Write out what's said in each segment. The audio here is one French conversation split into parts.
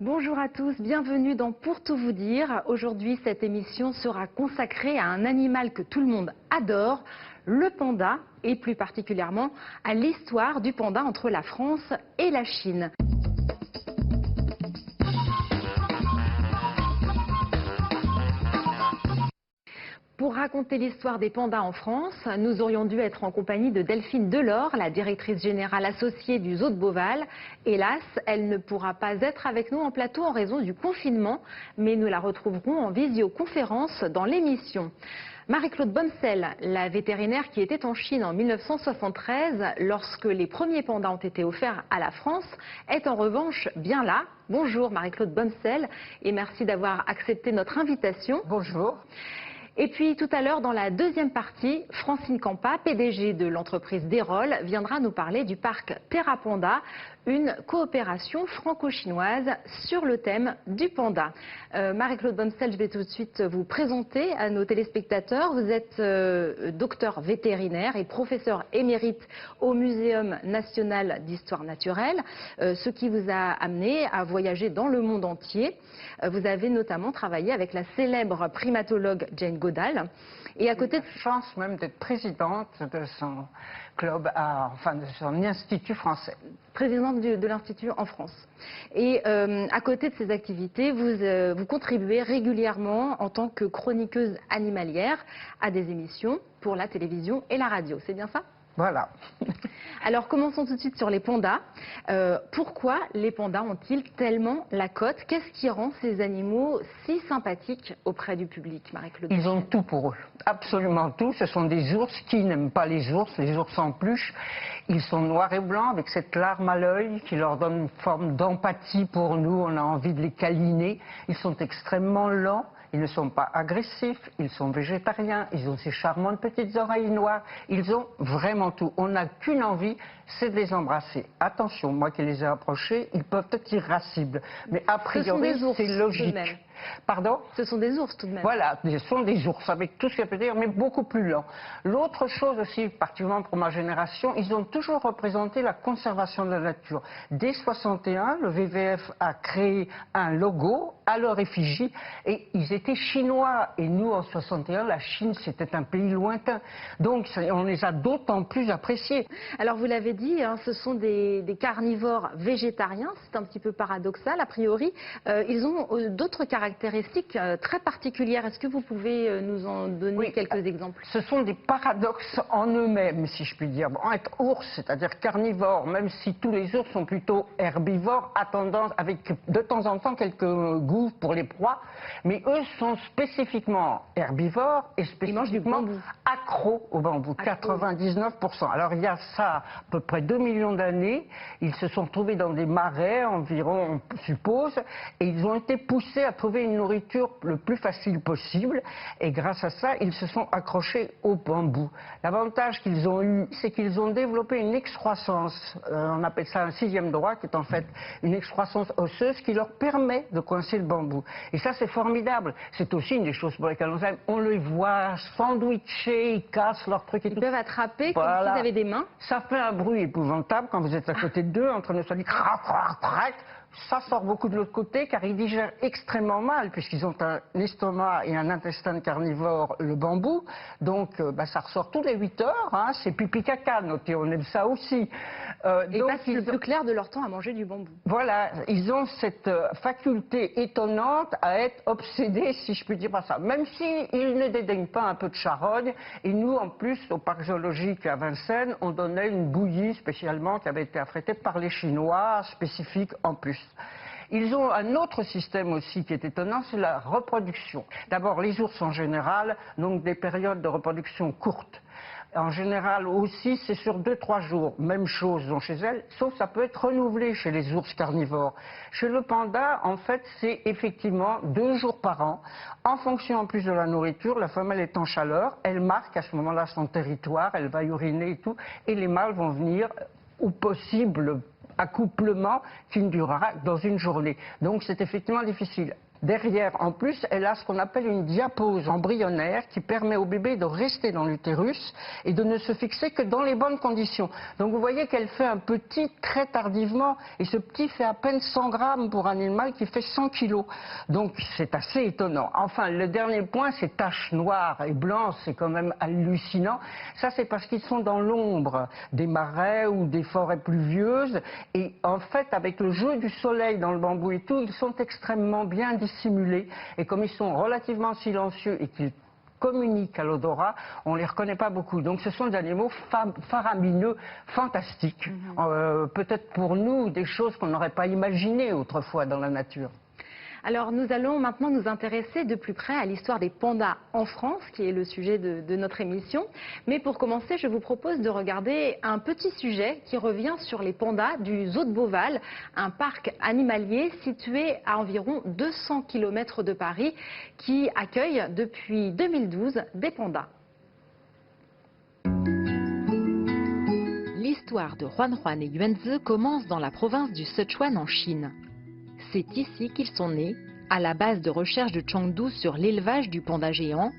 Bonjour à tous, bienvenue dans Pour tout vous dire. Aujourd'hui, cette émission sera consacrée à un animal que tout le monde adore, le panda, et plus particulièrement à l'histoire du panda entre la France et la Chine. Pour raconter l'histoire des pandas en France, nous aurions dû être en compagnie de Delphine Delors, la directrice générale associée du Zoo de Beauval. Hélas, elle ne pourra pas être avec nous en plateau en raison du confinement, mais nous la retrouverons en visioconférence dans l'émission. Marie-Claude Bonsel, la vétérinaire qui était en Chine en 1973, lorsque les premiers pandas ont été offerts à la France, est en revanche bien là. Bonjour Marie-Claude Bonsel et merci d'avoir accepté notre invitation. Bonjour. Et puis tout à l'heure, dans la deuxième partie, Francine Campa, PDG de l'entreprise Dérol, viendra nous parler du parc Terra Panda, une coopération franco-chinoise sur le thème du panda. Marie-Claude Bonsel, je vais tout de suite vous présenter à nos téléspectateurs. Vous êtes docteur vétérinaire et professeur émérite au Muséum national d'histoire naturelle, ce qui vous a amené à voyager dans le monde entier. Vous avez notamment travaillé avec la célèbre primatologue Jane Goodall. Et à côté de chance même d'être présidente de son club, de son institut français. Présidente de l'Institut en France. Et à côté de ces activités, vous contribuez régulièrement en tant que chroniqueuse animalière à des émissions pour la télévision et la radio. C'est bien ça ? Voilà. Alors commençons tout de suite sur les pandas. Pourquoi les pandas ont-ils tellement la cote? Qu'est-ce qui rend ces animaux si sympathiques auprès du public, Marie-Claude? Ils ont tout pour eux, absolument tout. Ce sont des ours. Qui n'aiment pas les ours en peluche. Ils sont noirs et blancs avec cette larme à l'œil qui leur donne une forme d'empathie pour nous. On a envie de les câliner. Ils sont extrêmement lents. Ils ne sont pas agressifs, ils sont végétariens, ils ont ces charmantes petites oreilles noires, ils ont vraiment tout. On n'a qu'une envie, c'est de les embrasser. Attention, moi qui les ai approchés, ils peuvent être irascibles, mais a priori c'est logique. Pardon? Ce sont des ours tout de même. Voilà, ce sont des ours avec tout ce qu'il peut dire, mais beaucoup plus lents. L'autre chose aussi, particulièrement pour ma génération, ils ont toujours représenté la conservation de la nature. Dès 61, le WWF a créé un logo à leur effigie et ils étaient chinois. Et nous, en 61, la Chine, c'était un pays lointain. Donc, on les a d'autant plus appréciés. Alors, vous l'avez dit, hein, ce sont des carnivores végétariens. C'est un petit peu paradoxal, a priori. Ils ont d'autres caractéristiques très particulières. Est-ce que vous pouvez nous en donner quelques exemples? Ce sont des paradoxes en eux-mêmes, si je puis dire. Bon, être ours, c'est-à-dire carnivore, même si tous les ours sont plutôt herbivores, a tendance, avec de temps en temps quelques goûts pour les proies, mais eux sont spécifiquement herbivores et spécifiquement accros au bambou, 99%. Alors il y a ça à peu près 2 millions d'années, ils se sont trouvés dans des marais environ, on suppose, et ils ont été poussés à trouver une nourriture le plus facile possible, et grâce à ça, ils se sont accrochés au bambou. L'avantage qu'ils ont eu, c'est qu'ils ont développé une excroissance, on appelle ça un 6e droit, qui est en fait une excroissance osseuse qui leur permet de coincer le bambou. Et ça, c'est formidable. C'est aussi une des choses pour lesquelles on les voit sandwicher, ils cassent leurs trucs et tout. Ils peuvent attraper comme s'ils avaient des mains. Ça fait un bruit épouvantable quand vous êtes à côté d'eux, en train de se dire crac, crac, crac. Ça sort beaucoup de l'autre côté car ils digèrent extrêmement mal puisqu'ils ont un estomac et un intestin carnivore, le bambou. Donc ça ressort tous les 8 heures, hein, c'est pipi caca, notez, on aime ça aussi. Et donc, passent le plus clair de leur temps à manger du bambou. Voilà, ils ont cette faculté étonnante à être obsédés, si je puis dire par ça. Même s'ils ne dédaignent pas un peu de charogne. Et nous, en plus, au parc zoologique à Vincennes, on donnait une bouillie spécialement qui avait été affrétée par les Chinois, spécifique en plus. Ils ont un autre système aussi qui est étonnant, c'est la reproduction. D'abord, les ours en général, donc des périodes de reproduction courtes. En général aussi, c'est sur 2-3 jours. Même chose donc chez elles, sauf ça peut être renouvelé chez les ours carnivores. Chez le panda, en fait, c'est effectivement 2 jours par an. En fonction en plus de la nourriture, la femelle est en chaleur, elle marque à ce moment-là son territoire, elle va uriner et tout, et les mâles vont venir au possible accouplement qui ne durera dans une journée. Donc c'est effectivement difficile. Derrière, en plus, elle a ce qu'on appelle une diapose embryonnaire qui permet au bébé de rester dans l'utérus et de ne se fixer que dans les bonnes conditions. Donc vous voyez qu'elle fait un petit très tardivement et ce petit fait à peine 100 grammes pour un animal qui fait 100 kilos. Donc c'est assez étonnant. Enfin, le dernier point, ces taches noires et blanches, c'est quand même hallucinant. Ça, c'est parce qu'ils sont dans l'ombre des marais ou des forêts pluvieuses et en fait, avec le jeu du soleil dans le bambou et tout, ils sont extrêmement bien dissimulés et comme ils sont relativement silencieux et qu'ils communiquent à l'odorat, on ne les reconnaît pas beaucoup. Donc ce sont des animaux faramineux, fantastiques. Peut-être pour nous des choses qu'on n'aurait pas imaginées autrefois dans la nature. Alors nous allons maintenant nous intéresser de plus près à l'histoire des pandas en France, qui est le sujet de notre émission. Mais pour commencer, je vous propose de regarder un petit sujet qui revient sur les pandas du Zoo de Beauval, un parc animalier situé à environ 200 km de Paris, qui accueille depuis 2012 des pandas. L'histoire de Huan Huan et Yuanzi commence dans la province du Sichuan en Chine. C'est ici qu'ils sont nés, à la base de recherche de Chengdu sur l'élevage du panda géant.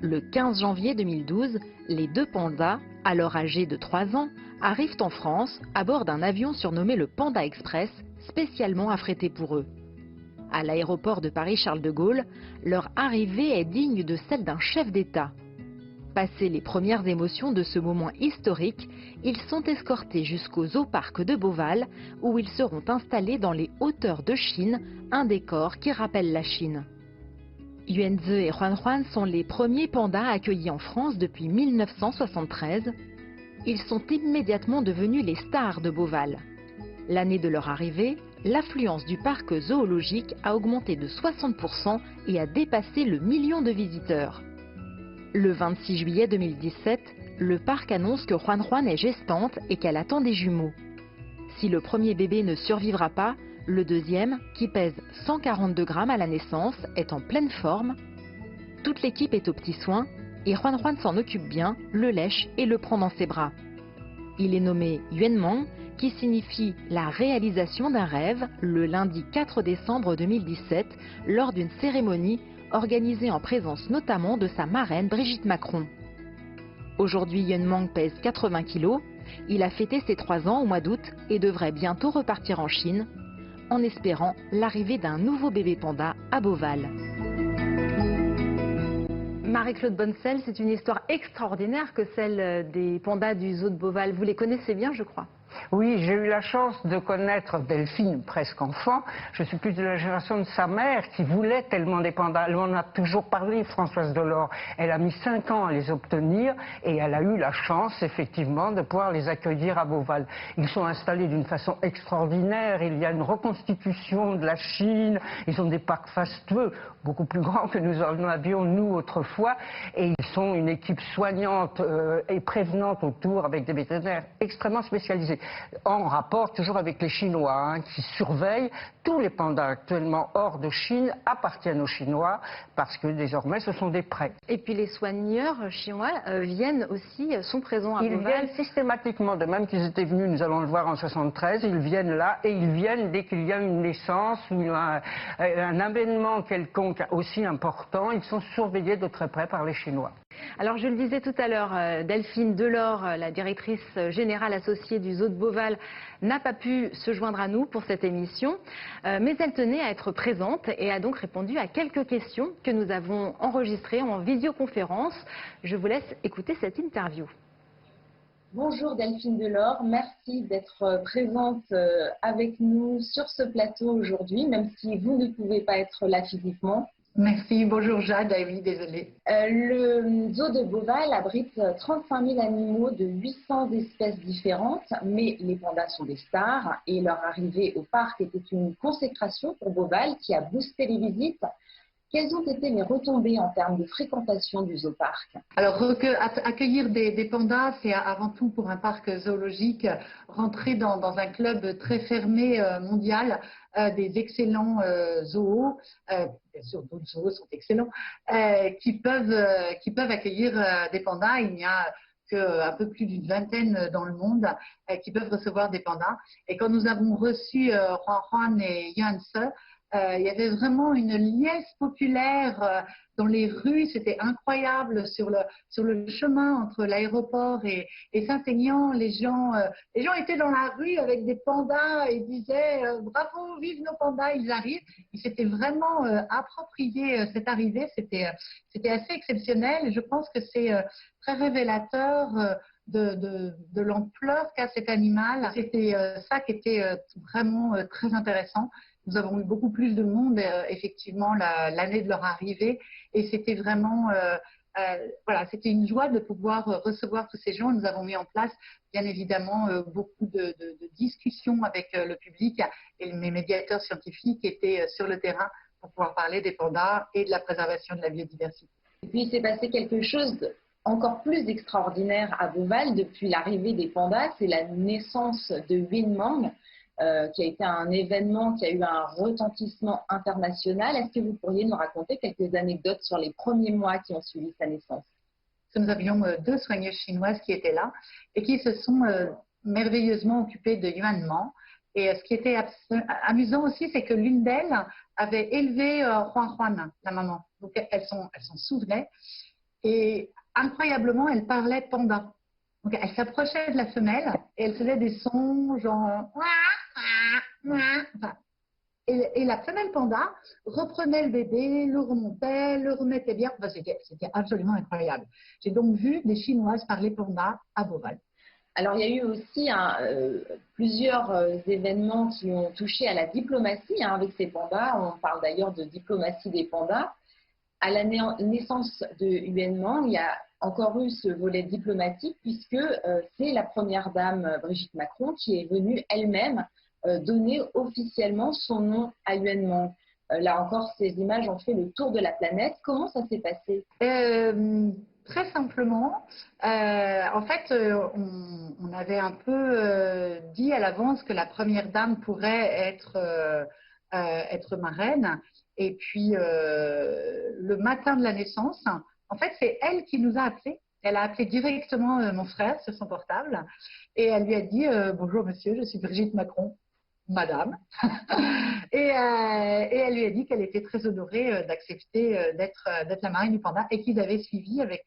Le 15 janvier 2012, les deux pandas, alors âgés de 3 ans, arrivent en France à bord d'un avion surnommé le Panda Express, spécialement affrété pour eux. À l'aéroport de Paris-Charles de Gaulle, leur arrivée est digne de celle d'un chef d'État. Passées les premières émotions de ce moment historique, ils sont escortés jusqu'au zooparc de Beauval, où ils seront installés dans les hauteurs de Chine, un décor qui rappelle la Chine. Yuanzi et Huan Huan sont les premiers pandas accueillis en France depuis 1973. Ils sont immédiatement devenus les stars de Beauval. L'année de leur arrivée, l'affluence du parc zoologique a augmenté de 60% et a dépassé le 1 million de visiteurs. Le 26 juillet 2017, le parc annonce que Huan Huan est gestante et qu'elle attend des jumeaux. Si le premier bébé ne survivra pas, le deuxième, qui pèse 142 grammes à la naissance, est en pleine forme. Toute l'équipe est aux petits soins et Huan Huan s'en occupe bien, le lèche et le prend dans ses bras. Il est nommé Yuanmeng, qui signifie la réalisation d'un rêve, le lundi 4 décembre 2017, lors d'une cérémonie organisée en présence notamment de sa marraine Brigitte Macron. Aujourd'hui, Yuanmeng pèse 80 kg. Il a fêté ses 3 ans au mois d'août et devrait bientôt repartir en Chine, en espérant l'arrivée d'un nouveau bébé panda à Beauval. Marie-Claude Bonnecel, c'est une histoire extraordinaire que celle des pandas du Zoo de Beauval. Vous les connaissez bien, je crois. Oui, j'ai eu la chance de connaître Delphine presque enfant. Je suis plus de la génération de sa mère qui voulait tellement des pandas. Elle m'en a toujours parlé, Françoise Delors. Elle a mis 5 ans à les obtenir et elle a eu la chance, effectivement, de pouvoir les accueillir à Beauval. Ils sont installés d'une façon extraordinaire. Il y a une reconstitution de la Chine. Ils ont des parcs fastueux, beaucoup plus grands que nous en avions, nous, autrefois. Et ils sont une équipe soignante et prévenante autour avec des vétérinaires extrêmement spécialisés. En rapport toujours avec les Chinois, hein, qui surveillent. Tous les pandas actuellement hors de Chine appartiennent aux Chinois parce que désormais ce sont des prêts. Et puis les soigneurs chinois viennent aussi, sont présents à Beauval. Ils viennent systématiquement, de même qu'ils étaient venus, nous allons le voir en 73, ils viennent là et ils viennent dès qu'il y a une naissance ou un événement quelconque aussi important, ils sont surveillés de très près par les Chinois. Alors je le disais tout à l'heure, Delphine Delors, la directrice générale associée du Zoo de Beauval, n'a pas pu se joindre à nous pour cette émission, mais elle tenait à être présente et a donc répondu à quelques questions que nous avons enregistrées en visioconférence. Je vous laisse écouter cette interview. Bonjour Delphine Delors, merci d'être présente avec nous sur ce plateau aujourd'hui, même si vous ne pouvez pas être là physiquement. Merci, bonjour Jade, ah oui, désolée. Le zoo de Beauval abrite 35 000 animaux de 800 espèces différentes, mais les pandas sont des stars et leur arrivée au parc était une consécration pour Beauval qui a boosté les visites. Quelles ont été les retombées en termes de fréquentation du zooparc? Alors, accueillir des pandas, c'est avant tout pour un parc zoologique, rentrer dans un club très fermé mondial, des excellents zoos, bien sûr d'autres zoos sont excellents, qui peuvent accueillir des pandas. Il n'y a qu'un peu plus d'une vingtaine dans le monde qui peuvent recevoir des pandas. Et quand nous avons reçu Huan Huan et Yuanzi, Il y avait vraiment une liesse populaire dans les rues, c'était incroyable sur le chemin entre l'aéroport et Saint-Aignan. Les gens étaient dans la rue avec des pandas et disaient bravo, vive nos pandas, ils arrivent. Ils s'étaient vraiment approprié cette arrivée, c'était assez exceptionnel et je pense que c'est très révélateur de l'ampleur qu'a cet animal. C'était ça qui était vraiment très intéressant. Nous avons eu beaucoup plus de monde, effectivement, l'année de leur arrivée. Et c'était vraiment, voilà, c'était une joie de pouvoir recevoir tous ces gens. Nous avons mis en place, bien évidemment, beaucoup de discussions avec le public. Et mes médiateurs scientifiques étaient sur le terrain pour pouvoir parler des pandas et de la préservation de la biodiversité. Et puis, il s'est passé quelque chose encore plus extraordinaire à Beauval depuis l'arrivée des pandas. C'est la naissance de Huyen Mang. Qui a été un événement qui a eu un retentissement international. Est-ce que vous pourriez nous raconter quelques anecdotes sur les premiers mois qui ont suivi sa naissance? Nous avions 2 soigneuses chinoises qui étaient là et qui se sont merveilleusement occupées de Huyen Mang. Et ce qui était amusant aussi, c'est que l'une d'elles avait élevé Huan Huan, la maman. Donc elles s'en souvenaient. Et incroyablement, elle parlait panda. Donc elle s'approchait de la femelle et elle faisait des sons genre... Et la femelle panda reprenait le bébé, le remontait, le remettait bien. Enfin, c'était absolument incroyable. J'ai donc vu des Chinoises parler panda à Beauval. Alors, il y a eu aussi plusieurs événements qui ont touché à la diplomatie avec ces pandas. On parle d'ailleurs de diplomatie des pandas. À la naissance de Huyen Mang, il y a encore eu ce volet diplomatique puisque c'est la première dame Brigitte Macron qui est venue elle-même donner officiellement son nom à Huyen Mang. Là encore, ces images ont fait le tour de la planète. Comment ça s'est passé? Très simplement, en fait, on avait un peu dit à l'avance que la première dame pourrait être marraine. Et puis, le matin de la naissance, en fait, c'est elle qui nous a appelés. Elle a appelé directement mon frère sur son portable et elle lui a dit bonjour monsieur, je suis Brigitte Macron, madame. et elle lui a dit qu'elle était très honorée d'accepter d'être la marraine du panda et qu'ils avaient suivi avec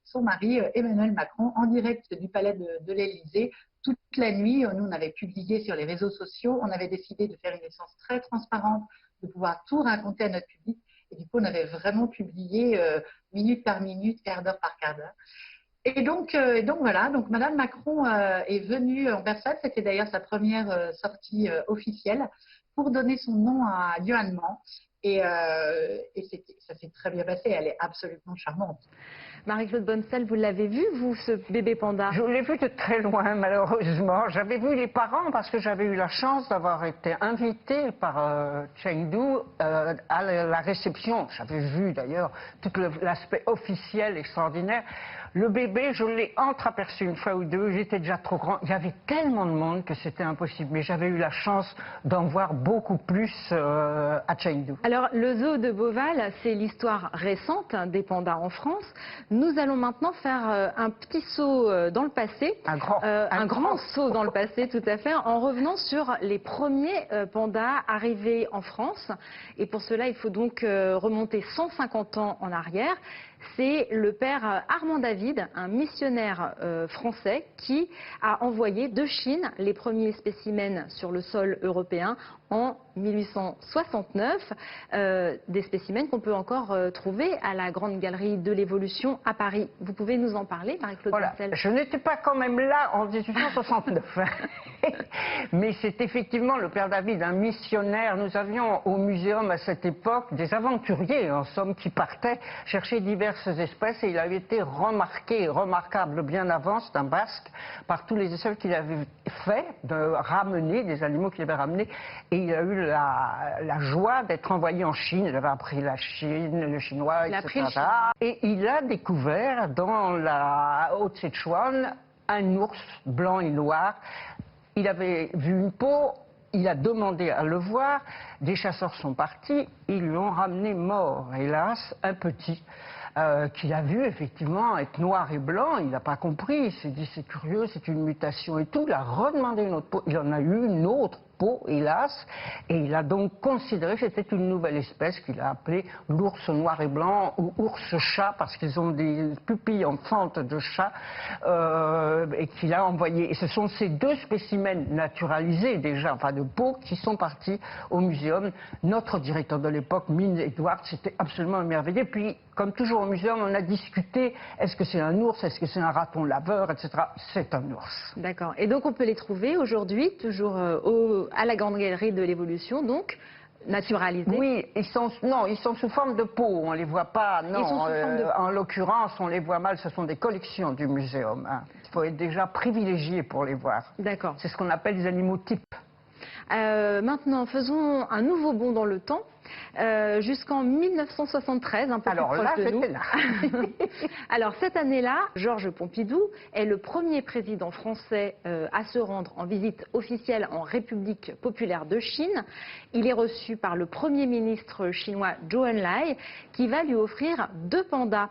son mari Emmanuel Macron en direct du palais de l'Élysée toute la nuit. Nous, on avait publié sur les réseaux sociaux, on avait décidé de faire une naissance très transparente, de pouvoir tout raconter à notre public. Et du coup, on avait vraiment publié minute par minute, quart d'heure par quart d'heure. Et donc voilà, donc Madame Macron est venue en personne, c'était d'ailleurs sa première sortie officielle, pour donner son nom à Huyen Mang. Et ça s'est très bien passé, elle est absolument charmante. Marie-Claude Bonsel, vous l'avez vu, vous, ce bébé panda? Je l'ai vu de très loin, malheureusement. J'avais vu les parents parce que j'avais eu la chance d'avoir été invitée par Chengdu à la réception. J'avais vu d'ailleurs tout l'aspect officiel extraordinaire. Le bébé, je l'ai entreaperçu une fois ou deux, j'étais déjà trop grand. Il y avait tellement de monde que c'était impossible. Mais j'avais eu la chance d'en voir beaucoup plus à Chengdu. Alors, le zoo de Beauval, c'est l'histoire récente des pandas en France. Nous allons maintenant faire un petit saut dans le passé. Un grand saut dans le passé, tout à fait, en revenant sur les premiers pandas arrivés en France. Et pour cela, il faut donc remonter 150 ans en arrière. C'est le père Armand David, un missionnaire français, qui a envoyé de Chine les premiers spécimens sur le sol européen en 1869. Des spécimens qu'on peut encore trouver à la Grande Galerie de l'Évolution à Paris. Vous pouvez nous en parler, Marie-Claude Bonsel? Je n'étais pas quand même là en 1869. Mais c'est effectivement le père David, un missionnaire. Nous avions au muséum à cette époque des aventuriers, en somme, qui partaient chercher diverses espèces et il avait été remarquable bien avant, c'est un Basque, par tous les essais qu'il avait fait de ramener des animaux qu'il avait ramenés. Et il a eu la joie d'être envoyé en Chine. Il avait appris la Chine, le chinois, etc. Et il a découvert dans la Haute-Sichuan un ours blanc et noir. Il avait vu une peau, il a demandé à le voir, des chasseurs sont partis, ils lui ont ramené mort, hélas, un petit, qu'il a vu effectivement être noir et blanc, il n'a pas compris, il s'est dit c'est curieux, c'est une mutation et tout, il a redemandé une autre peau, il en a eu une autre, peau, hélas, et il a donc considéré que c'était une nouvelle espèce qu'il a appelée l'ours noir et blanc ou ours-chat, parce qu'ils ont des pupilles en fente de chat, et qu'il a envoyé. Et ce sont ces deux spécimens naturalisés déjà, enfin de peau, qui sont partis au muséum. Notre directeur de l'époque, Mine Edwards, c'était absolument émerveillé. Puis, comme toujours au muséum, on a discuté, est-ce que c'est un ours, est-ce que c'est un raton laveur, etc. C'est un ours. D'accord. Et donc on peut les trouver aujourd'hui, toujours à la Grande Galerie de l'Évolution, donc naturalisés. Oui, ils sont sous forme de peau, on les voit pas. Non, Ils sont sous forme de peau. En l'occurrence, on les voit mal, ce sont des collections du muséum. Hein. Il faut être déjà privilégié pour les voir. D'accord. C'est ce qu'on appelle les animaux types. Maintenant, faisons un nouveau bond dans le temps, jusqu'en 1973, un peu Alors plus là, proche de nous. j'étais là. Alors cette année-là, Georges Pompidou est le premier président français à se rendre en visite officielle en République populaire de Chine. Il est reçu par le premier ministre chinois Zhou Enlai, qui va lui offrir 2 pandas.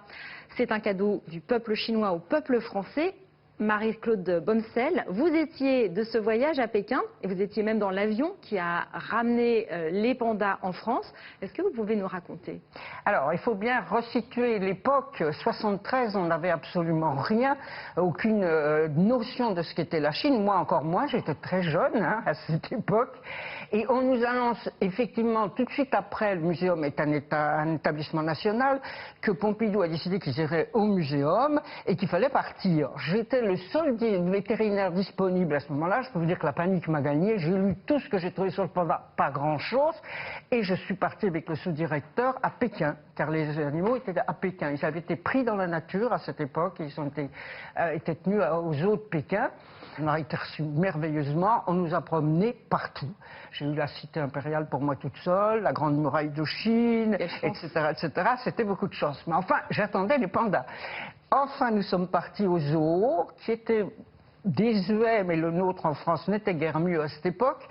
C'est un cadeau du peuple chinois au peuple français. Marie-Claude Bomsel, vous étiez de ce voyage à Pékin et vous étiez même dans l'avion qui a ramené les pandas en France. Est-ce que vous pouvez nous raconter? Alors, il faut bien resituer l'époque. 73, on n'avait absolument rien, aucune notion de ce qu'était la Chine. Moi, encore moins, j'étais très jeune hein, à cette époque. Et on nous annonce effectivement, tout de suite après, le muséum est un établissement national, que Pompidou a décidé qu'ils iraient au muséum et qu'il fallait partir. J'étais le seul vétérinaire disponible à ce moment-là. Je peux vous dire que la panique m'a gagné. J'ai lu tout ce que j'ai trouvé sur le panda, pas grand-chose. Et je suis parti avec le sous-directeur à Pékin, car les animaux étaient à Pékin. Ils avaient été pris dans la nature à cette époque. Ils ont été tenus aux zoo de Pékin. On a été reçus merveilleusement. On nous a promenés partout. J'ai eu la cité impériale pour moi toute seule, la grande muraille de Chine, etc., etc. C'était beaucoup de chance. Mais enfin, j'attendais les pandas. Enfin, nous sommes partis au zoo, qui était désuet, mais le nôtre en France n'était guère mieux à cette époque.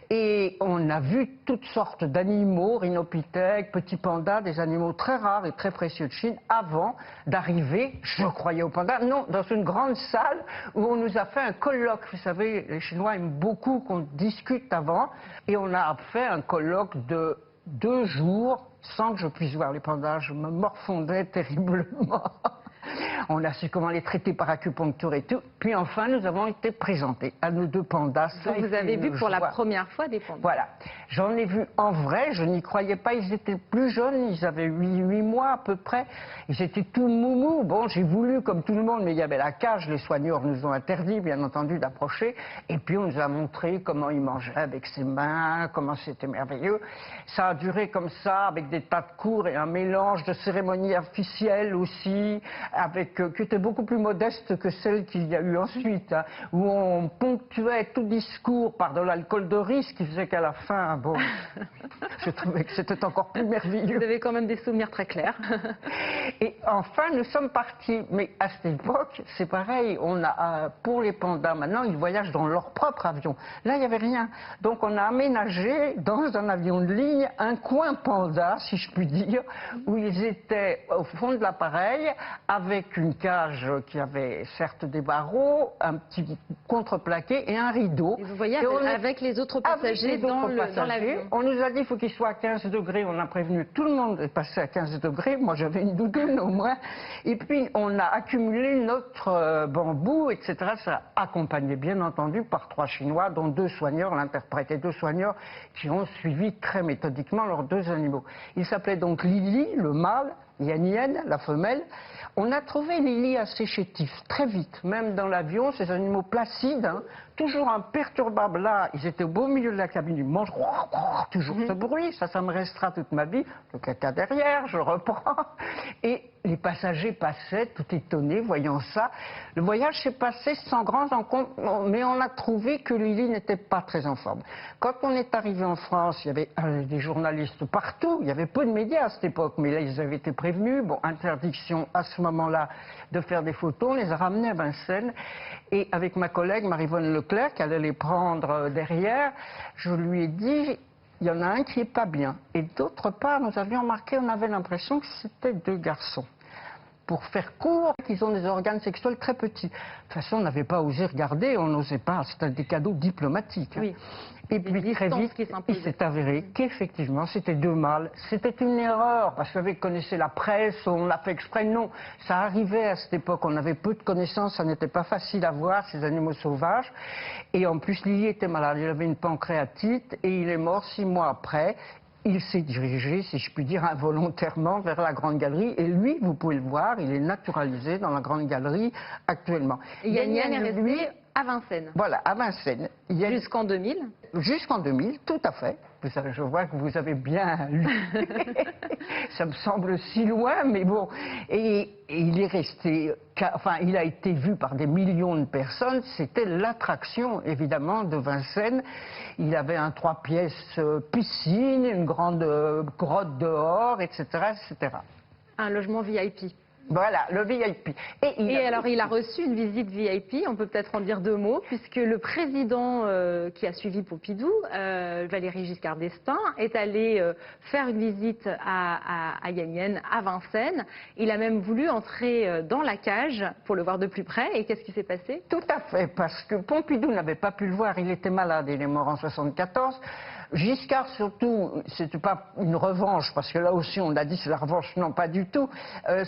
Et on a vu toutes sortes d'animaux, rhinopithèques, petits pandas, des animaux très rares et très précieux de Chine, avant d'arriver, je croyais aux pandas, non, dans une grande salle où on nous a fait un colloque. Vous savez, les Chinois aiment beaucoup qu'on discute avant, et on a fait un colloque de 2 jours sans que je puisse voir les pandas. Je me morfondais terriblement. On a su comment les traiter par acupuncture et tout. Puis enfin, nous avons été présentés à nos 2 pandas. Donc vous avez vu pour la première fois des pandas. Voilà. J'en ai vu en vrai, je n'y croyais pas. Ils étaient plus jeunes, ils avaient 8 mois à peu près. Ils étaient tout moumous. Bon, j'ai voulu, comme tout le monde, mais il y avait la cage. Les soigneurs nous ont interdit, bien entendu, d'approcher. Et puis on nous a montré comment ils mangeaient avec ses mains, comment c'était merveilleux. Ça a duré comme ça, avec des tas de cours et un mélange de cérémonies officielles aussi, qui était beaucoup plus modeste que celle qu'il y a eu ensuite, hein, où on ponctuait tout discours par de l'alcool de riz, qui faisait qu'à la fin, bon, je trouvais que c'était encore plus merveilleux. Vous avez quand même des souvenirs très clairs. Et enfin, nous sommes partis. Mais à cette époque, c'est pareil, on a, pour les pandas, maintenant, ils voyagent dans leur propre avion. Là, il n'y avait rien. Donc, on a aménagé, dans un avion de ligne, un coin panda, si je puis dire, où ils étaient au fond de l'appareil, avec une cage qui avait certes des barreaux, un petit contreplaqué et un rideau. Et vous voyez avec les autres passagers dans l'avion. On nous a dit qu'il faut qu'il soit à 15 degrés. On a prévenu tout le monde de passer à 15 degrés. Moi, j'avais une doudoune au moins. Et puis, on a accumulé notre bambou, etc. Ça accompagné, bien entendu, par 3 Chinois, dont 2 soigneurs, l'interprète et 2 soigneurs, qui ont suivi très méthodiquement leurs 2 animaux. Ils s'appelaient donc Lily, le mâle, Yan Yan, la femelle. On a trouvé Lily assez chétif, très vite, même dans l'avion, ces animaux placides, hein, toujours imperturbables. Là, ils étaient au beau milieu de la cabine, ils mangent toujours ce bruit, ça me restera toute ma vie. Le caca derrière, je reprends. Et les passagers passaient, tout étonnés, voyant ça. Le voyage s'est passé sans grands encombres, mais on a trouvé que Lily n'était pas très en forme. Quand on est arrivé en France, il y avait des journalistes partout, il y avait peu de médias à cette époque, mais là, ils avaient été prévenus. Bon, interdiction à ce moment-là de faire des photos, on les a ramenés à Vincennes. Et avec ma collègue Marie-Vonne Leclerc, qui allait les prendre derrière, je lui ai dit, il y en a un qui n'est pas bien. Et d'autre part, nous avions remarqué, on avait l'impression que c'était 2 garçons. pour faire court, qu'ils ont des organes sexuels très petits. De toute façon, on n'avait pas osé regarder, on n'osait pas, c'était des cadeaux diplomatiques. Oui. Et puis très vite, il s'est avéré qu'effectivement, c'était deux mâles. C'était une erreur, parce que vous connaissez la presse, on l'a fait exprès. Non, ça arrivait à cette époque, on avait peu de connaissances, ça n'était pas facile à voir, ces animaux sauvages. Et en plus, Lily était malade, il avait une pancréatite, et il est mort 6 mois après. Il s'est dirigé, si je puis dire, involontairement vers la Grande Galerie. Et lui, vous pouvez le voir, il est naturalisé dans la Grande Galerie actuellement. Et Yan Yan est resté à Vincennes. Voilà, à Vincennes. Jusqu'en 2000. Jusqu'en 2000, tout à fait. Je vois que vous avez bien lu. Ça me semble si loin, mais bon. Et il est resté, enfin, il a été vu par des millions de personnes. C'était l'attraction, évidemment, de Vincennes. Il avait un 3 pièces piscine, une grande grotte dehors, etc., etc. Un logement VIP. Voilà, le VIP. Et alors, il a reçu une visite VIP, on peut peut-être en dire 2 mots, puisque le président qui a suivi Pompidou, Valéry Giscard d'Estaing, est allé faire une visite à Yan Yan, à Vincennes. Il a même voulu entrer dans la cage pour le voir de plus près. Et qu'est-ce qui s'est passé? Tout à fait, parce que Pompidou n'avait pas pu le voir, il était malade, il est mort en 1974. Giscard, surtout, c'était pas une revanche, parce que là aussi on a dit c'est la revanche, non pas du tout.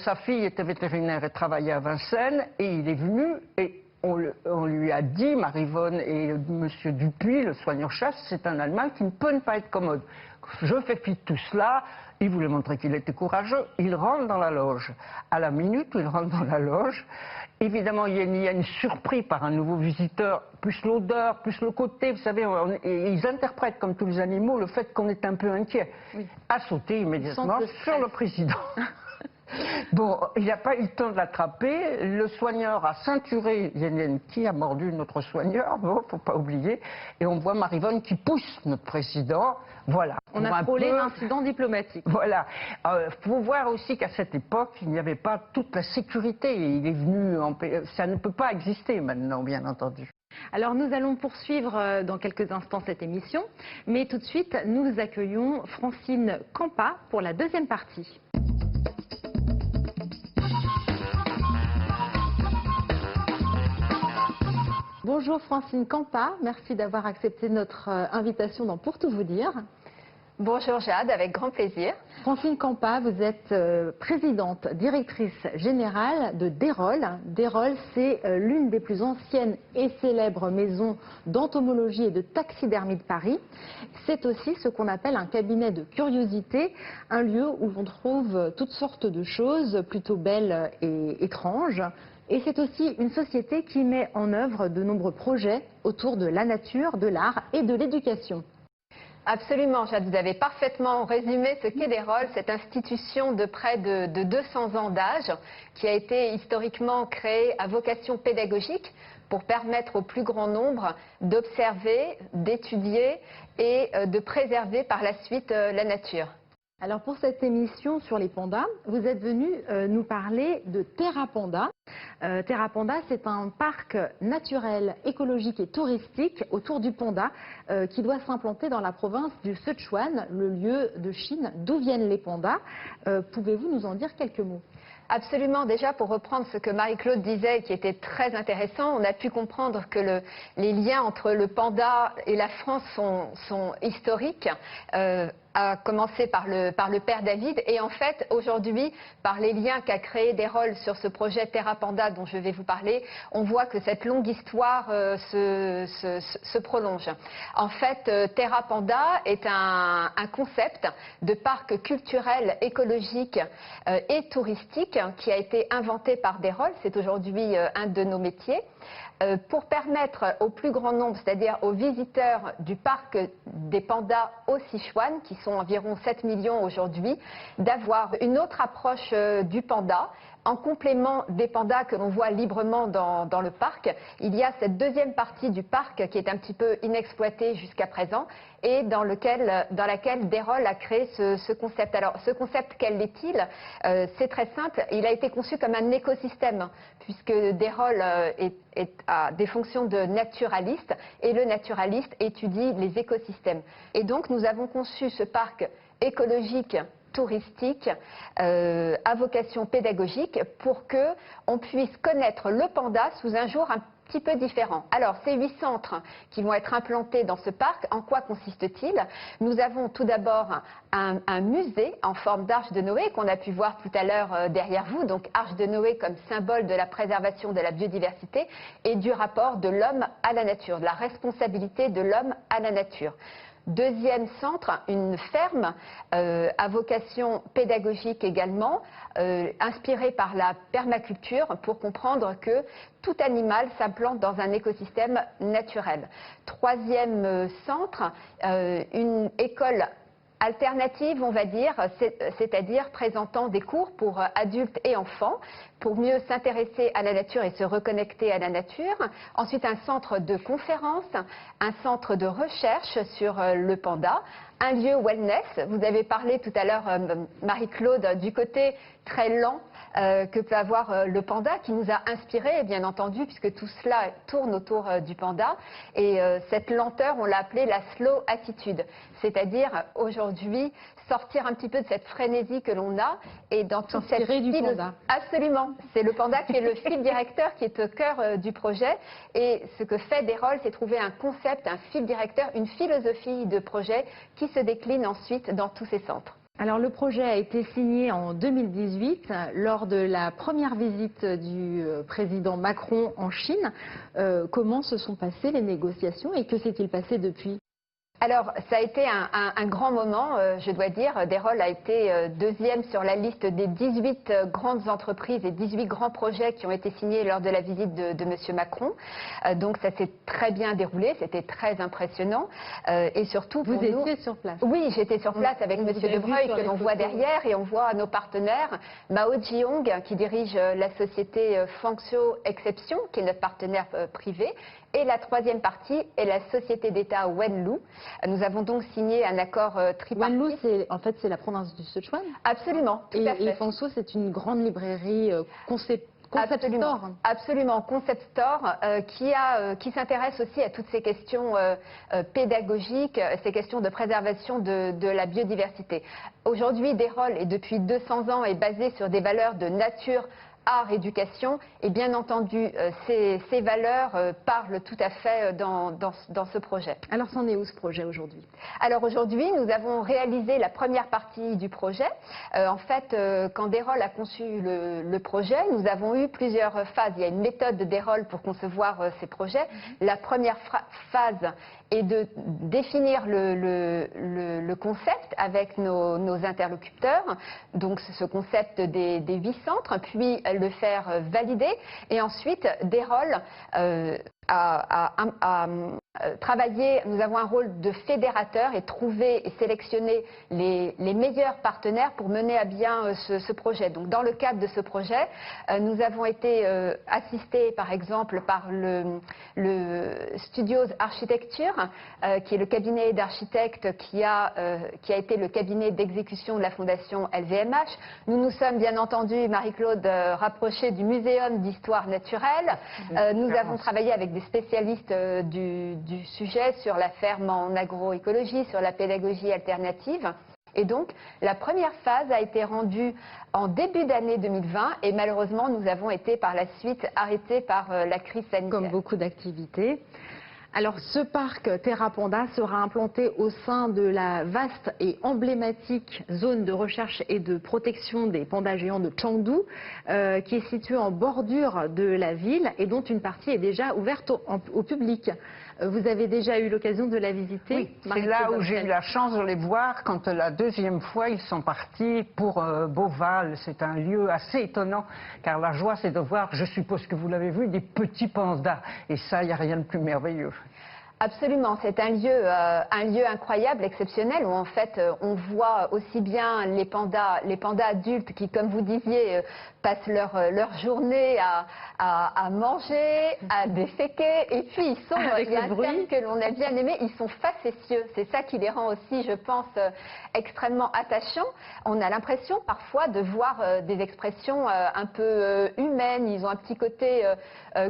Sa fille était vétérinaire et travaillait à Vincennes, et il est venu, et on lui a dit, Marivonne et Monsieur Dupuis, le soigneur-chef, c'est un Allemand qui ne peut ne pas être commode. Je fais fi de tout cela, il voulait montrer qu'il était courageux, il rentre dans la loge. À la minute où il rentre dans la loge, évidemment, Yan Yan, surpris par un nouveau visiteur, plus l'odeur, plus le côté, vous savez, ils interprètent comme tous les animaux le fait qu'on est un peu inquiet. Oui. A sauté immédiatement sur le président. Bon, il n'a pas eu le temps de l'attraper. Le soigneur a ceinturé Yan Yan, qui a mordu notre soigneur, bon, faut pas oublier. Et on voit Marivonne qui pousse notre président. Voilà. On a frôlé l'incident diplomatique. Voilà. Faut voir aussi qu'à cette époque, il n'y avait pas toute la sécurité. Il est venu ça ne peut pas exister maintenant, bien entendu. Alors nous allons poursuivre dans quelques instants cette émission, mais tout de suite, nous accueillons Francine Campa pour la deuxième partie. Bonjour Francine Campa, merci d'avoir accepté notre invitation dans Pour tout vous dire. Bonjour Jade, avec grand plaisir. Francine Campa, vous êtes présidente, directrice générale de Dérolle. Dérolle, c'est l'une des plus anciennes et célèbres maisons d'entomologie et de taxidermie de Paris. C'est aussi ce qu'on appelle un cabinet de curiosité, un lieu où l'on trouve toutes sortes de choses plutôt belles et étranges. Et c'est aussi une société qui met en œuvre de nombreux projets autour de la nature, de l'art et de l'éducation. Absolument, Jade, vous avez parfaitement résumé ce qu'est Dérolle, cette institution de près de 200 ans d'âge qui a été historiquement créée à vocation pédagogique pour permettre au plus grand nombre d'observer, d'étudier et de préserver par la suite la nature. Alors pour cette émission sur les pandas, vous êtes venu nous parler de Terra Panda. Terra Panda, c'est un parc naturel, écologique et touristique autour du panda qui doit s'implanter dans la province du Sichuan, le lieu de Chine d'où viennent les pandas. Pouvez-vous nous en dire quelques mots ? Absolument. Déjà, pour reprendre ce que Marie-Claude disait, qui était très intéressant, on a pu comprendre que les liens entre le panda et la France sont historiques. À commencer par le père David et en fait aujourd'hui par les liens qu'a créé Dérolle sur ce projet Terra Panda dont je vais vous parler, on voit que cette longue histoire se prolonge. En fait, Terra Panda est un concept de parc culturel, écologique et touristique qui a été inventé par Dérolle, c'est aujourd'hui un de nos métiers. Pour permettre au plus grand nombre, c'est-à-dire aux visiteurs du parc des pandas au Sichuan, qui sont environ 7 millions aujourd'hui, d'avoir une autre approche du panda. En complément des pandas que l'on voit librement dans le parc, il y a cette deuxième partie du parc qui est un petit peu inexploitée jusqu'à présent et dans laquelle Dérolle a créé ce concept. Alors, ce concept, quel est-il? C'est très simple, il a été conçu comme un écosystème, puisque Dérolle a des fonctions de naturaliste et le naturaliste étudie les écosystèmes. Et donc, nous avons conçu ce parc écologique touristique à vocation pédagogique pour qu'on puisse connaître le panda sous un jour un petit peu différent. Alors, ces 8 centres qui vont être implantés dans ce parc, en quoi consistent-ils? Nous avons tout d'abord un musée en forme d'arche de Noé qu'on a pu voir tout à l'heure derrière vous, donc arche de Noé comme symbole de la préservation de la biodiversité et du rapport de l'homme à la nature, de la responsabilité de l'homme à la nature. Deuxième centre, une ferme à vocation pédagogique également, inspirée par la permaculture pour comprendre que tout animal s'implante dans un écosystème naturel. Troisième centre, une école alternative, on va dire, c'est-à-dire présentant des cours pour adultes et enfants, pour mieux s'intéresser à la nature et se reconnecter à la nature. Ensuite, un centre de conférence, un centre de recherche sur le panda, un lieu wellness. Vous avez parlé tout à l'heure, Marie-Claude, du côté très lent que peut avoir le panda, qui nous a inspiré, bien entendu, puisque tout cela tourne autour du panda. Et cette lenteur, on l'a appelée la slow attitude, c'est-à-dire aujourd'hui sortir un petit peu de cette frénésie que l'on a et dans toute cette du panda. Absolument, c'est le panda qui est le fil directeur, qui est au cœur du projet. Et ce que fait Dérolle, c'est trouver un concept, un fil directeur, une philosophie de projet qui se décline ensuite dans tous ces centres. Alors le projet a été signé en 2018 lors de la première visite du président Macron en Chine. Comment se sont passées les négociations et que s'est-il passé depuis ? Alors, ça a été un grand moment, je dois dire. Dérolle a été deuxième sur la liste des 18 grandes entreprises et 18 grands projets qui ont été signés lors de la visite de M. Macron. Donc, ça s'est très bien déroulé, c'était très impressionnant. Et surtout, vous étiez sur place? Oui, j'étais sur place avec M. Debreuil, que l'on voit derrière, et on voit nos partenaires, Mao Jiong, qui dirige la société Fangzhou Exception, qui est notre partenaire privé. Et la troisième partie est la société d'État Wenlu. Nous avons donc signé un accord tripartite. Wenlu, c'est la province du Sichuan? Absolument, tout à fait. Et Fangzhou, c'est une grande librairie concept store. Absolument, concept store qui s'intéresse aussi à toutes ces questions pédagogiques, ces questions de préservation de la biodiversité. Aujourd'hui, Dérolle, et depuis 200 ans, est basé sur des valeurs de nature, art, éducation, et bien entendu, ces valeurs parlent tout à fait dans ce projet. Alors, c'en est où ce projet aujourd'hui? Alors aujourd'hui, nous avons réalisé la première partie du projet. En fait, quand Dérolle a conçu le projet, nous avons eu plusieurs phases. Il y a une méthode de Dérolle pour concevoir ces projets. La première phase est de définir le concept avec nos interlocuteurs, donc ce concept des 8 centres, puis le faire valider, et ensuite Dérolle à travailler. Nous avons un rôle de fédérateur et trouver et sélectionner les meilleurs partenaires pour mener à bien ce projet. Donc, dans le cadre de ce projet, nous avons été assistés, par exemple, par le Studios Architecture, qui est le cabinet d'architectes qui a été le cabinet d'exécution de la Fondation LVMH. Nous nous sommes, bien entendu, Marie-Claude, rapprochés du Muséum d'Histoire Naturelle. Nous avons travaillé avec des spécialistes du sujet sur la ferme en agroécologie, sur la pédagogie alternative. Et donc, la première phase a été rendue en début d'année 2020 et malheureusement, nous avons été par la suite arrêtés par la crise sanitaire. Comme beaucoup d'activités. Alors, ce parc Terra Panda sera implanté au sein de la vaste et emblématique zone de recherche et de protection des pandas géants de Chengdu, qui est située en bordure de la ville et dont une partie est déjà ouverte au public. Vous avez déjà eu l'occasion de la visiter? Oui, c'est là où j'ai eu la chance de les voir quand la deuxième fois ils sont partis pour Beauval. C'est un lieu assez étonnant car la joie c'est de voir, je suppose que vous l'avez vu, des petits pandas. Et ça, il n'y a rien de plus merveilleux. Absolument, c'est un lieu incroyable, exceptionnel, où en fait on voit aussi bien les pandas adultes qui, comme vous disiez, passent leur journée à manger, à déféquer, et puis ils sont, il y a un terme que l'on a bien aimé, ils sont facétieux. C'est ça qui les rend aussi, je pense, extrêmement attachants. On a l'impression parfois de voir des expressions un peu humaines, ils ont un petit côté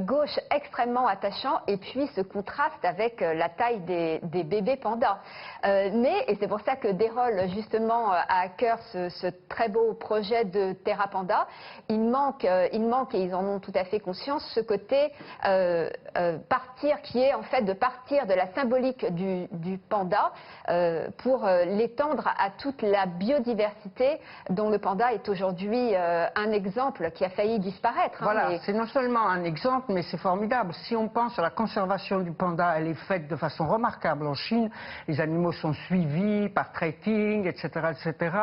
gauche extrêmement attachant, et puis ce contraste avec avec la taille des bébés pandas. Et c'est pour ça que Dérolle justement a à cœur ce très beau projet de Terra Panda. Il manque, et ils en ont tout à fait conscience, ce côté partir, qui est en fait de partir de la symbolique du panda pour l'étendre à toute la biodiversité dont le panda est aujourd'hui un exemple qui a failli disparaître. Voilà, c'est non seulement un exemple, mais c'est formidable. Si on pense à la conservation du panda, elle est faite de façon remarquable en Chine. Les animaux sont suivis par trekking, etc., etc.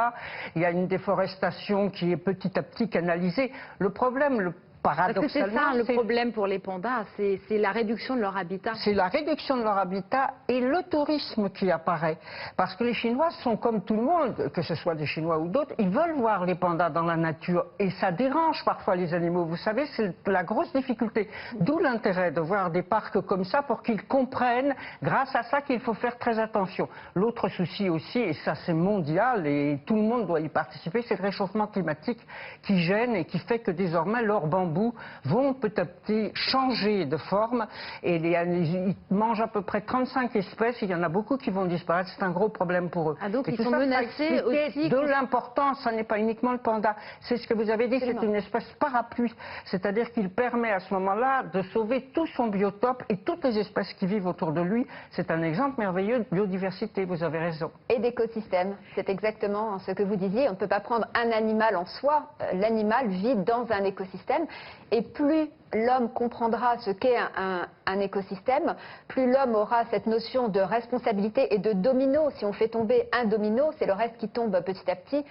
Il y a une déforestation qui est petit à petit canalisée. Le problème, parce que c'est ça le problème pour les pandas, c'est la réduction de leur habitat. C'est la réduction de leur habitat et le tourisme qui apparaît. Parce que les Chinois sont comme tout le monde, que ce soit des Chinois ou d'autres, ils veulent voir les pandas dans la nature. Et ça dérange parfois les animaux. Vous savez, c'est la grosse difficulté. D'où l'intérêt de voir des parcs comme ça pour qu'ils comprennent, grâce à ça, qu'il faut faire très attention. L'autre souci aussi, et ça c'est mondial, et tout le monde doit y participer, c'est le réchauffement climatique qui gêne et qui fait que désormais leurs bambous vont petit à petit changer de forme et ils mangent à peu près 35 espèces, il y en a beaucoup qui vont disparaître, c'est un gros problème pour eux. Ah, donc et ils sont menacés aussi de l'importance, ça n'est pas uniquement le panda, c'est ce que vous avez dit, c'est une espèce parapluie, c'est-à-dire qu'il permet à ce moment-là de sauver tout son biotope et toutes les espèces qui vivent autour de lui, c'est un exemple merveilleux de biodiversité, vous avez raison. Et d'écosystème, c'est exactement ce que vous disiez, on ne peut pas prendre un animal en soi, l'animal vit dans un écosystème. Et plus l'homme comprendra ce qu'est un écosystème, plus l'homme aura cette notion de responsabilité et de domino. Si on fait tomber un domino, c'est le reste qui tombe petit à petit,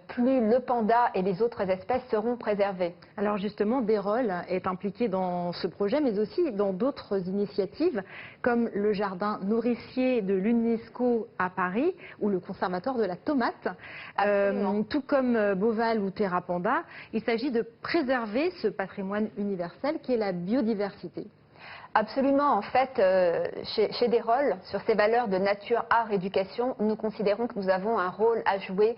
plus le panda et les autres espèces seront préservées. Alors justement, Dérolle est impliqué dans ce projet, mais aussi dans d'autres initiatives, comme le jardin nourricier de l'UNESCO à Paris, ou le conservatoire de la tomate. Tout comme Beauval ou Terra Panda, il s'agit de préserver ce patrimoine universel qui est la biodiversité. Absolument. En fait, chez Dérolle, sur ces valeurs de nature, art, éducation, nous considérons que nous avons un rôle à jouer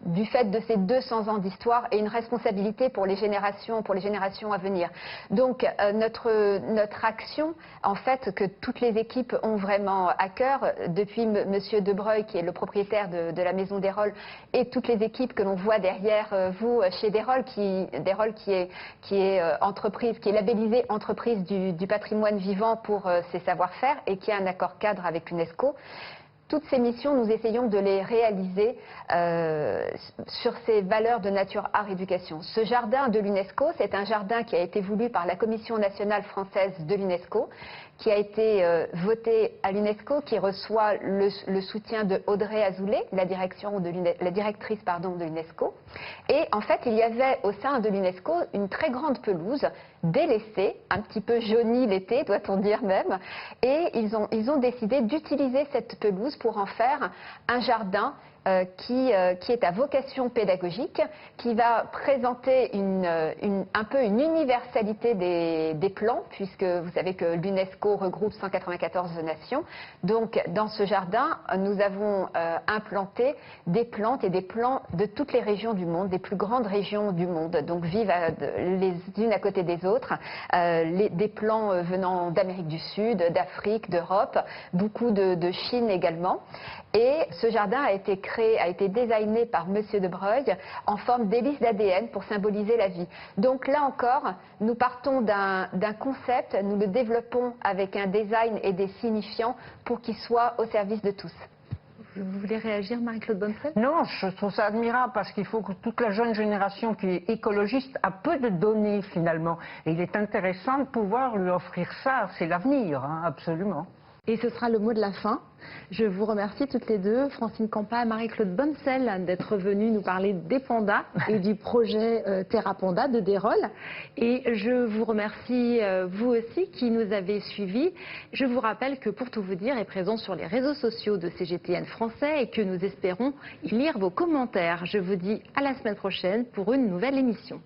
du fait de ces 200 ans d'histoire et une responsabilité pour les générations à venir. Donc notre action, en fait, que toutes les équipes ont vraiment à cœur, depuis Monsieur De Breuil, qui est le propriétaire de la maison Dérolle, et toutes les équipes que l'on voit derrière vous chez Dérolle, qui est entreprise, qui est labellisée entreprise du patrimoine vivant pour ses savoir-faire et qui a un accord cadre avec l'UNESCO. Toutes ces missions, nous essayons de les réaliser sur ces valeurs de nature, art, éducation. Ce jardin de l'UNESCO, c'est un jardin qui a été voulu par la Commission nationale française de l'UNESCO, qui a été voté à l'UNESCO, qui reçoit le soutien de Audrey Azoulay, la directrice de l'UNESCO. Et en fait, il y avait au sein de l'UNESCO une très grande pelouse délaissée, un petit peu jaunie l'été, doit-on dire même, et ils ont décidé d'utiliser cette pelouse pour en faire un jardin qui est à vocation pédagogique, qui va présenter un peu une universalité des plants, puisque vous savez que l'UNESCO regroupe 194 nations. Donc dans ce jardin, nous avons implanté des plantes et des plants de toutes les régions du monde, des plus grandes régions du monde, donc vivent les unes à côté des autres, des plants venant d'Amérique du Sud, d'Afrique, d'Europe, beaucoup de Chine également. Et ce jardin a été designé par Monsieur De Breuil en forme d'hélice d'ADN pour symboliser la vie. Donc là encore, nous partons d'un concept, nous le développons avec un design et des signifiants pour qu'il soit au service de tous. Vous voulez réagir, Marie-Claude Bonnefeld? Non, je trouve ça admirable parce qu'il faut que toute la jeune génération qui est écologiste a peu de données finalement. Et il est intéressant de pouvoir lui offrir ça, c'est l'avenir, hein, absolument. Et ce sera le mot de la fin. Je vous remercie toutes les deux, Francine Campa et Marie-Claude Bonnefeld, d'être venues nous parler des pandas et du projet Terra Panda de Dérolle. Et je vous remercie, vous aussi, qui nous avez suivis. Je vous rappelle que Pour tout vous dire est présent sur les réseaux sociaux de CGTN français et que nous espérons y lire vos commentaires. Je vous dis à la semaine prochaine pour une nouvelle émission.